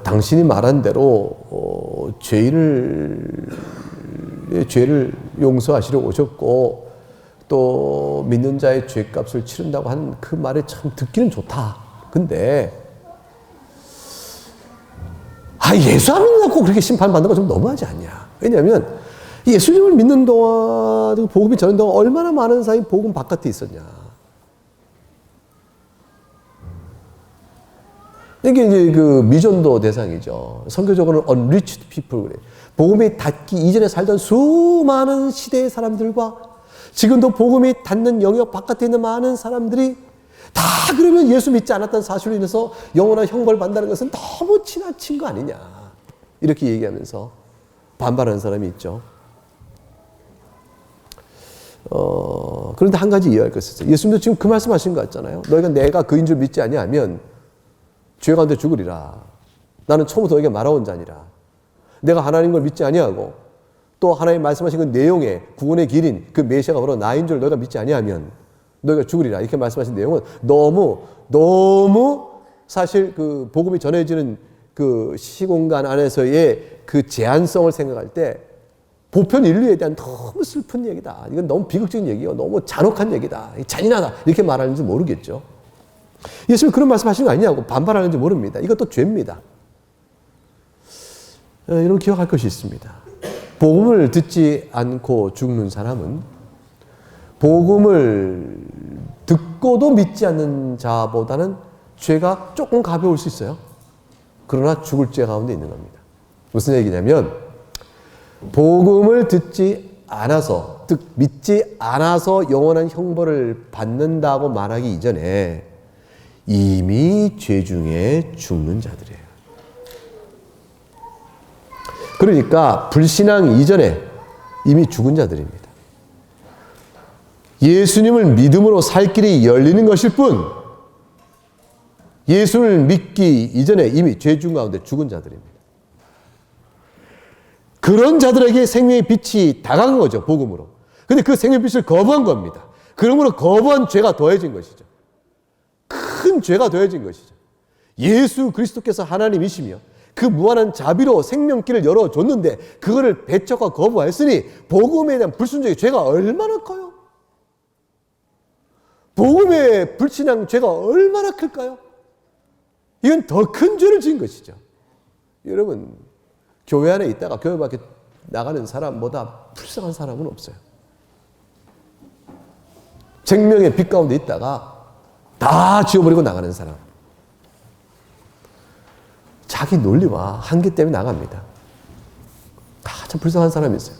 당신이 말한 대로 죄를 용서하시러 오셨고 또 믿는 자의 죄값을 치른다고 하는 그 말에 참 듣기는 좋다. 근데 예수 안 믿는다고 그렇게 심판받는 거 좀 너무하지 않냐. 왜냐하면 예수님을 믿는 동안 복음이 전하는 동안 얼마나 많은 사람이 복음 바깥에 있었냐. 이게 이제 그 미전도 대상이죠. 선교적으로는 unreached people 그래. 복음이 닿기 이전에 살던 수많은 시대의 사람들과 지금도 복음이 닿는 영역 바깥에 있는 많은 사람들이 다 그러면 예수 믿지 않았다는 사실로 인해서 영원한 형벌을 받는다는 것은 너무 지나친 거 아니냐. 이렇게 얘기하면서 반발하는 사람이 있죠. 그런데 한 가지 이해할 것이 있어요. 예수님도 지금 그 말씀하신 거 같잖아요. 너희가 내가 그인 줄 믿지 아니하면 죄 가운데 죽으리라. 나는 처음부터 너에게 말하온 자니라. 내가 하나님 걸 믿지 아니하고 또 하나님 말씀하신 그 내용에 구원의 길인 그 메시아가 바로 나인 줄 너희가 믿지 아니하면 너희가 죽으리라. 이렇게 말씀하신 내용은 너무 사실 그 복음이 전해지는 그 시공간 안에서의 그 제한성을 생각할 때 보편 인류에 대한 너무 슬픈 얘기다. 이건 너무 비극적인 얘기요. 너무 잔혹한 얘기다. 잔인하다. 이렇게 말하는지 모르겠죠. 예수님 그런 말씀하시는 거 아니냐고 반발하는지 모릅니다. 이것도 죄입니다. 이런 기억할 것이 있습니다. 복음을 듣지 않고 죽는 사람은 복음을 듣고도 믿지 않는 자보다는 죄가 조금 가벼울 수 있어요. 그러나 죽을 죄 가운데 있는 겁니다. 무슨 얘기냐면 복음을 듣지 않아서 즉 믿지 않아서 영원한 형벌을 받는다고 말하기 이전에 이미 죄 중에 죽는 자들이에요. 그러니까 불신앙 이전에 이미 죽은 자들입니다. 예수님을 믿음으로 살 길이 열리는 것일 뿐 예수를 믿기 이전에 이미 죄중 가운데 죽은 자들입니다. 그런 자들에게 생명의 빛이 다가간 거죠. 복음으로. 근데 그 생명의 빛을 거부한 겁니다. 그러므로 거부한 죄가 더해진 것이죠. 큰 죄가 더해진 것이죠. 예수 그리스도께서 하나님이시며 그 무한한 자비로 생명길을 열어줬는데 그거를 배척과 거부하였으니 복음에 대한 불순종의 죄가 얼마나 커요? 복음의 불신앙 죄가 얼마나 클까요? 이건 더 큰 죄를 지은 것이죠. 여러분 교회 안에 있다가 교회 밖에 나가는 사람보다 불쌍한 사람은 없어요. 생명의 빛 가운데 있다가 다 지워버리고 나가는 사람. 자기 논리와 한계 때문에 나갑니다. 참 불쌍한 사람이 있어요.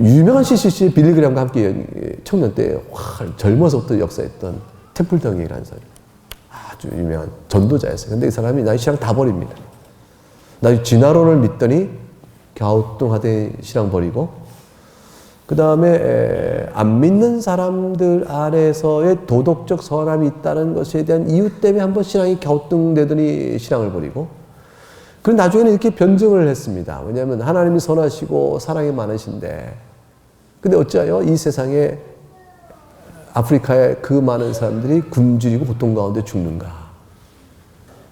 유명한 CCC 빌리그램과 함께 청년 때 젊어서부터 역사했던 템플덩이라는 사람. 아주 유명한 전도자였어요. 근데 이 사람이 나의 신앙 다 버립니다. 나중에 진화론을 믿더니 갸우뚱하되 신앙 버리고 그 다음에 안 믿는 사람들 안에서의 도덕적 선함이 있다는 것에 대한 이유 때문에 한번 신앙이 갸우뚱되더니 신앙을 버리고 그리고 나중에는 이렇게 변증을 했습니다. 왜냐하면 하나님이 선하시고 사랑이 많으신데 근데 어찌하여 이 세상에 아프리카의 그 많은 사람들이 굶주리고 고통 가운데 죽는가.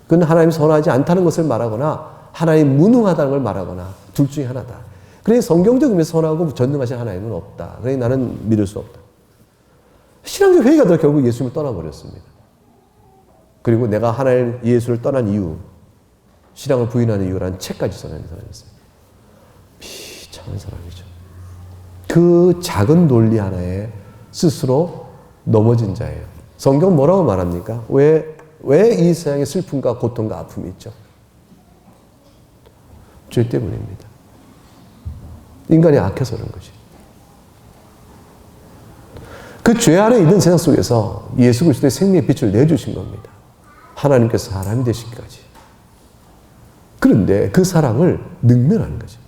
그건 하나님이 선하지 않다는 것을 말하거나 하나님 무능하다는 걸 말하거나 둘 중에 하나다. 그래 성경적 의미에서 선하고 전능하신 하나님은 없다. 그래 나는 믿을 수 없다. 신앙적 회의가 더 결국 예수님을 떠나버렸습니다. 그리고 내가 하나님 예수를 떠난 이유, 신앙을 부인하는 이유라는 책까지 써내는 사람이었어요. 비참한 사람이죠. 그 작은 논리 하나에 스스로 넘어진 자예요. 성경 뭐라고 말합니까? 왜 이 세상에 슬픔과 고통과 아픔이 있죠? 죄 때문입니다. 인간이 악해서 그런 것이. 그 죄 안에 있는 세상 속에서 예수 그리스도의 생명의 빛을 내주신 겁니다. 하나님께서 사람이 되시기까지. 그런데 그 사랑을 능멸하는 거죠.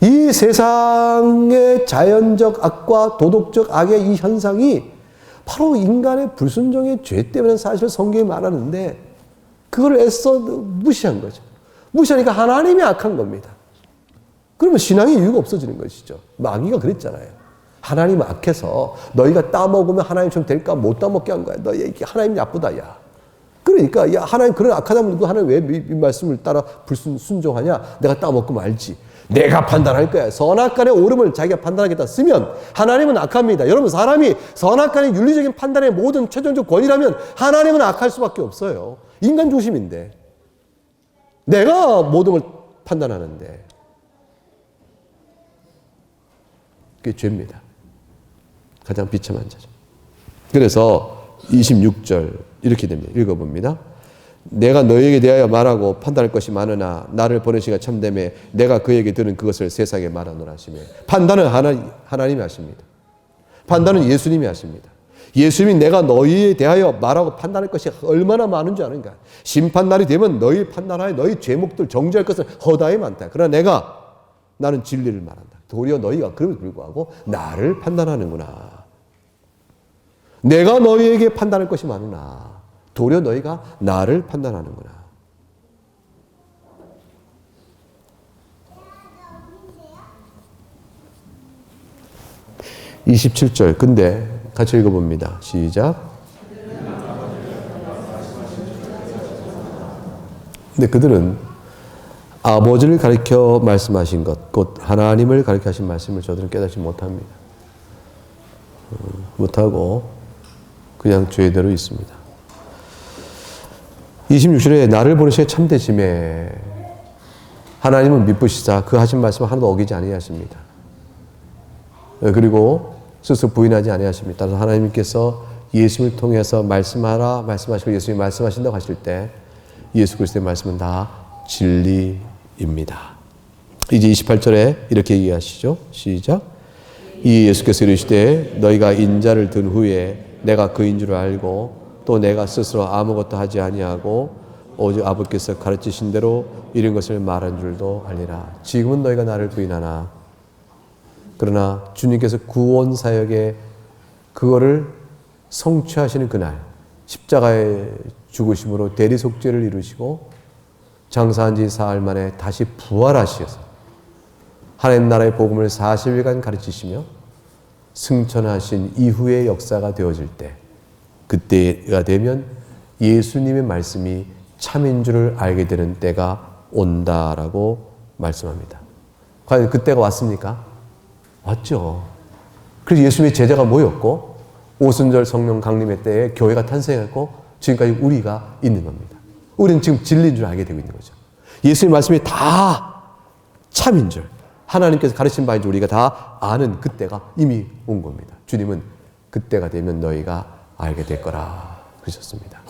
이 세상의 자연적 악과 도덕적 악의 이 현상이 바로 인간의 불순종의 죄 때문에 사실 성경이 말하는데 그걸 애써 무시한 거죠. 무시하니까 하나님이 악한 겁니다. 그러면 신앙의 이유가 없어지는 것이죠. 마귀가 그랬잖아요. 하나님 악해서 너희가 따먹으면 하나님처럼 될까 못 따먹게 한 거야. 너희 하나님이 나쁘다 야. 그러니까 야 하나님 그런 악하다면 하나님 왜 이 말씀을 따라 불순종하냐. 내가 따먹고 말지. 내가 판단할 거야. 선악간의 옳음을 자기가 판단하겠다 쓰면 하나님은 악합니다. 여러분 사람이 선악간의 윤리적인 판단의 모든 최종적 권위라면 하나님은 악할 수밖에 없어요. 인간 중심인데 내가 모든 걸 판단하는데 그게 죄입니다. 가장 비참한 자죠. 그래서 26절 이렇게 됩니다. 읽어봅니다. 내가 너에게 대하여 말하고 판단할 것이 많으나 나를 보내시기가 참되매 내가 그에게 들은 그것을 세상에 말하노라 하시며 판단은 하나님이 하십니다. 판단은 예수님이 하십니다. 예수님이 내가 너희에 대하여 말하고 판단할 것이 얼마나 많은 줄 아는가. 심판날이 되면 너희 판단하여 너희 죄목들 정죄할 것은 허다히 많다. 그러나 나는 진리를 말한다. 도리어 너희가 그럼에도 불구하고 나를 판단하는구나. 내가 너희에게 판단할 것이 많으나 도리어 너희가 나를 판단하는구나. (27절) 근데 같이 읽어봅니다. 시작. 근데 그들은 아버지를 가리켜 말씀하신 것, 곧 하나님을 가리켜 하신 말씀을 저들은 깨닫지 못합니다. 못하고 그냥 죄대로 있습니다. 26절에 나를 보내시기에 참되심에 하나님은 미쁘시사 그 하신 말씀을 하나도 어기지 아니하십니다. 그리고 스스로 부인하지 아니하십니다. 따라서 하나님께서 예수를 통해서 말씀하시고 예수님이 말씀하신다고 하실 때 예수 그리스도의 말씀은 다 진리입니다. 이제 28절에 이렇게 얘기하시죠. 시작. 이 예수께서 이르시되 너희가 인자를 든 후에 내가 그인 줄 알고 또 내가 스스로 아무것도 하지 아니하고 오직 아버지께서 가르치신 대로 이런 것을 말한 줄도 알리라. 지금은 너희가 나를 부인하나 그러나 주님께서 구원 사역에 그거를 성취하시는 그날 십자가의 죽으심으로 대리속죄를 이루시고 장사한 지 사흘 만에 다시 부활하셔서 하나님 나라의 복음을 40일간 가르치시며 승천하신 이후의 역사가 되어질 때 그때가 되면 예수님의 말씀이 참인 줄을 알게 되는 때가 온다라고 말씀합니다. 과연 그때가 왔습니까? 왔죠. 그래서 예수님의 제자가 모였고 오순절 성령 강림의 때에 교회가 탄생했고 지금까지 우리가 있는 겁니다. 우리는 지금 진리인 줄 알게 되고 있는 거죠. 예수님의 말씀이 다 참인 줄 하나님께서 가르친 바인 줄 우리가 다 아는 그때가 이미 온 겁니다. 주님은 그때가 되면 너희가 알게 될 거라 그러셨습니다.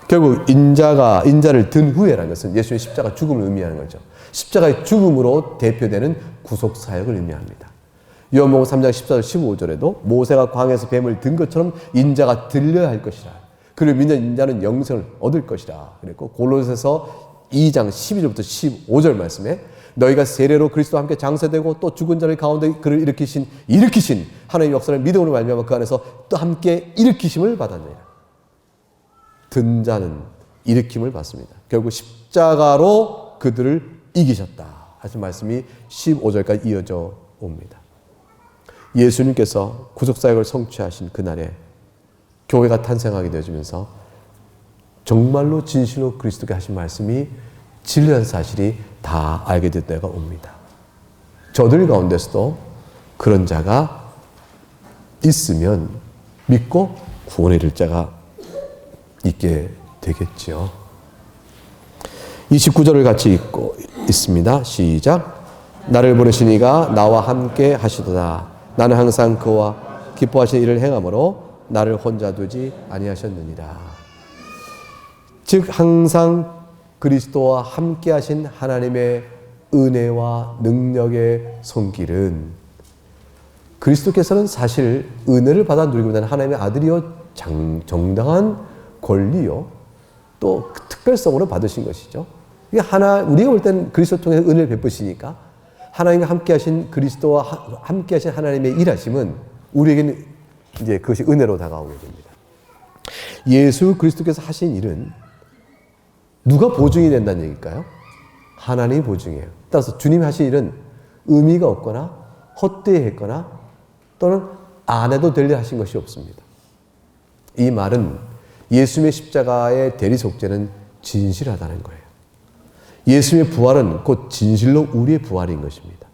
결국 인자를 든 후에라는 것은 예수의 십자가 죽음을 의미하는 거죠. 십자가의 죽음으로 대표되는 구속사역을 의미합니다. 요한복음 3장 14절 15절에도 모세가 광야에서 뱀을 든 것처럼 인자가 들려야 할 것이라. 그를 믿는 인자는 영생을 얻을 것이라. 그랬고 골로새서 2장 12절부터 15절 말씀에 너희가 세례로 그리스도와 함께 장세되고 또 죽은 자를 가운데 그를 일으키신 하나님의 역사를 믿음으로 말미암아 그 안에서 또 함께 일으키심을 받았느니라. 든 자는 일으킴을 받습니다. 결국 십자가로 그들을 이기셨다 하신 말씀이 15절까지 이어져 옵니다. 예수님께서 구속사역을 성취하신 그날에 교회가 탄생하게 되어지면서 정말로 진실로 그리스도께 하신 말씀이 진리라는 사실이 다 알게 될 때가 옵니다. 저들 가운데서도 그런 자가 있으면 믿고 구원에 이를 자가 있게 되겠지요. 29절을 같이 읽고 있습니다. 시작. 나를 보내신 이가 나와 함께 하시도다. 나는 항상 그와 기뻐하시는 일을 행함으로 나를 혼자 두지 아니하셨느니라. 즉 항상 그리스도와 함께 하신 하나님의 은혜와 능력의 손길은 그리스도께서는 사실 은혜를 받아 누리기보다는 하나님의 아들이요 정당한 권리요 또 특별성으로 받으신 것이죠. 이게 우리가 볼 때는 그리스도 통해서 은혜를 베푸시니까 하나님과 함께 하신 그리스도와 함께 하신 하나님의 일하심은 우리에게는 이제 그것이 은혜로 다가오게 됩니다. 예수 그리스도께서 하신 일은 누가 보증이 된다는 얘기일까요? 하나님이 보증해요. 따라서 주님이 하신 일은 의미가 없거나 헛되했거나 또는 안 해도 될 일 하신 것이 없습니다. 이 말은 예수님의 십자가의 대리 속죄는 진실하다는 거예요. 예수님의 부활은 곧 진실로 우리의 부활인 것입니다.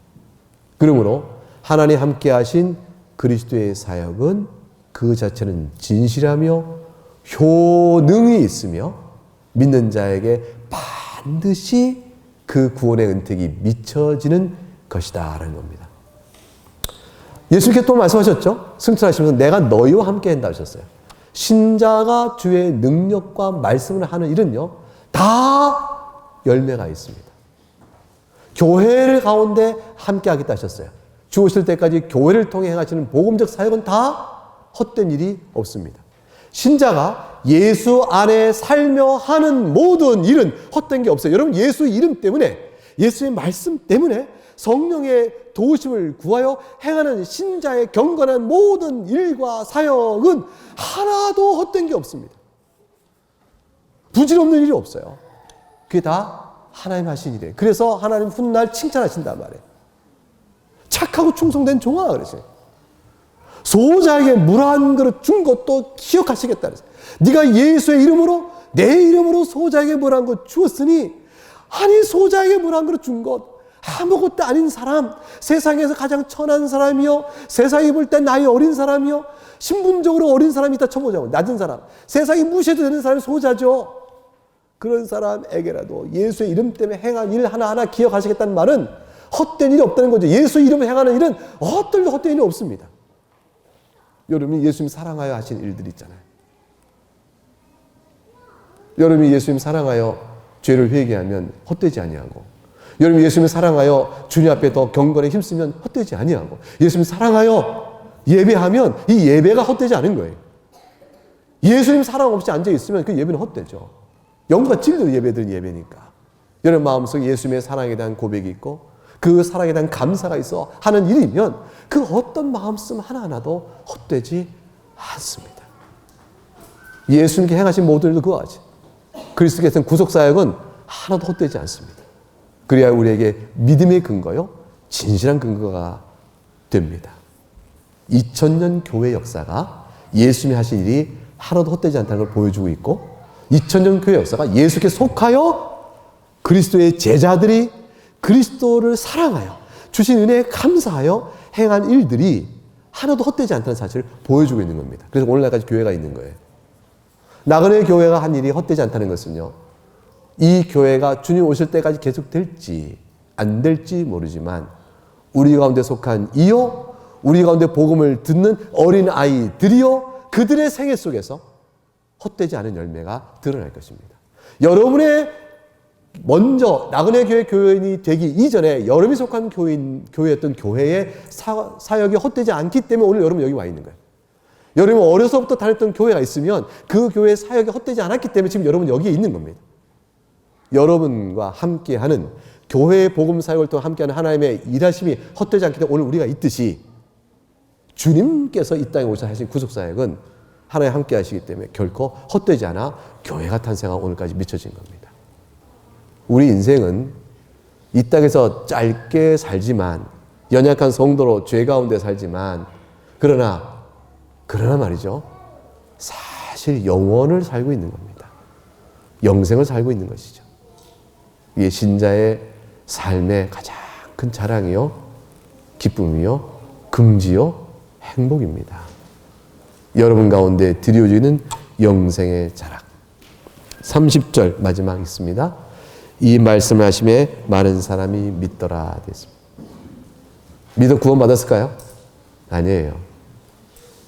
그러므로 하나님 함께 하신 그리스도의 사역은 그 자체는 진실하며 효능이 있으며 믿는 자에게 반드시 그 구원의 은택이 미쳐지는 것이다 라는 겁니다. 예수님께서 또 말씀하셨죠. 승천하시면서 내가 너희와 함께 한다 하셨어요. 신자가 주의 능력과 말씀을 하는 일은요 다 열매가 있습니다. 교회를 가운데 함께 하겠다 하셨어요. 주 오실 때까지 교회를 통해 행하시는 복음적 사역은 다 헛된 일이 없습니다. 신자가 예수 안에 살며 하는 모든 일은 헛된 게 없어요. 여러분 예수 이름 때문에 예수의 말씀 때문에 성령의 도우심을 구하여 행하는 신자의 경건한 모든 일과 사역은 하나도 헛된 게 없습니다. 부질없는 일이 없어요. 그게 다 하나님 하신 일이에요. 그래서 하나님 훗날 칭찬하신단 말이에요. 착하고 충성된 종아 그러세요. 소자에게 물 한 그릇 준 것도 기억하시겠다 그랬어요. 네가 예수의 이름으로 내 이름으로 소자에게 물 한 그릇 주었으니 아니 소자에게 물 한 그릇 준 것 아무것도 아닌 사람, 세상에서 가장 천한 사람이요 세상이 볼 때 나이 어린 사람이요 신분적으로 어린 사람이 있다 쳐보자고 낮은 사람 세상이 무시해도 되는 사람이 소자죠. 그런 사람에게라도 예수의 이름 때문에 행한 일 하나하나 기억하시겠다는 말은 헛된 일이 없다는 거죠. 예수 이름을 행하는 일은 어떤 헛된 일이 없습니다. 여러분이 예수님 사랑하여 하신 일들이 있잖아요. 여러분이 예수님 사랑하여 죄를 회개하면 헛되지 아니하고 여러분이 예수님 사랑하여 주님 앞에 더 경건에 힘쓰면 헛되지 아니하고 예수님 사랑하여 예배하면 이 예배가 헛되지 않은 거예요. 예수님 사랑 없이 앉아있으면 그 예배는 헛되죠. 영과 진리로 예배드린 예배니까. 여러분 마음속에 예수님의 사랑에 대한 고백이 있고 그 사랑에 대한 감사가 있어 하는 일이면 그 어떤 마음씀 하나하나도 헛되지 않습니다. 예수님께 행하신 모든 일도 그거 하지. 그리스도께서는 구속사역은 하나도 헛되지 않습니다. 그래야 우리에게 믿음의 근거요 진실한 근거가 됩니다. 2000년 교회 역사가 예수님이 하신 일이 하나도 헛되지 않다는 걸 보여주고 있고 2000년 교회 역사가 예수께 속하여 그리스도의 제자들이 그리스도를 사랑하여 주신 은혜에 감사하여 행한 일들이 하나도 헛되지 않다는 사실을 보여주고 있는 겁니다. 그래서 오늘날까지 교회가 있는 거예요. 나그네 교회가 한 일이 헛되지 않다는 것은요. 이 교회가 주님 오실 때까지 계속 될지 안 될지 모르지만 우리 가운데 속한 이요 우리 가운데 복음을 듣는 어린 아이들이요 그들의 생애 속에서 헛되지 않은 열매가 드러날 것입니다. 여러분의 먼저 나그네 교회 교인이 되기 이전에 여러분이 속한 교회였던 교회의 사역이 헛되지 않기 때문에 오늘 여러분 여기 와 있는 거예요. 여러분 어려서부터 다녔던 교회가 있으면 그 교회의 사역이 헛되지 않았기 때문에 지금 여러분 여기에 있는 겁니다. 여러분과 함께하는 교회의 복음 사역을 통해 함께하는 하나님의 일하심이 헛되지 않기 때문에 오늘 우리가 있듯이 주님께서 이 땅에 오셔서 하신 구속사역은 하나님 함께 하시기 때문에 결코 헛되지 않아 교회가 탄생하고 오늘까지 미쳐진 겁니다. 우리 인생은 이 땅에서 짧게 살지만 연약한 성도로 죄 가운데 살지만 그러나 말이죠. 사실 영원을 살고 있는 겁니다. 영생을 살고 있는 것이죠. 이게 신자의 삶의 가장 큰 자랑이요, 기쁨이요, 긍지요, 행복입니다. 여러분 가운데 드려지는 영생의 자랑. 30절 마지막 있습니다. 이 말씀을 하심에 많은 사람이 믿더라 됐습니다. 믿어 구원받았을까요? 아니에요.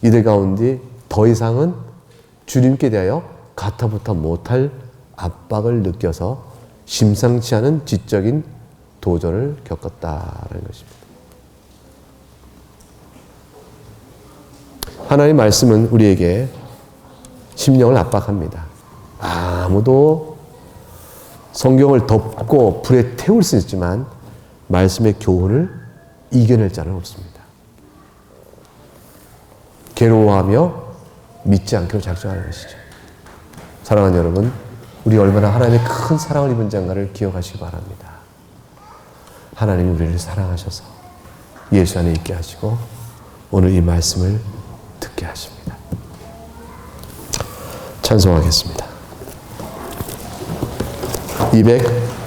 이들 가운데 더 이상은 주님께 대하여 가타부타 못할 압박을 느껴서 심상치 않은 지적인 도전을 겪었다라는 것입니다. 하나님의 말씀은 우리에게 심령을 압박합니다. 아무도 성경을 덮고 불에 태울 수 있지만 말씀의 교훈을 이겨낼 자는 없습니다. 괴로워하며 믿지 않기로 작정하는 것이죠. 사랑하는 여러분, 우리 얼마나 하나님의 큰 사랑을 입은 자인가를 기억하시기 바랍니다. 하나님이 우리를 사랑하셔서 예수 안에 있게 하시고 오늘 이 말씀을 듣게 하십니다. 찬송하겠습니다. 200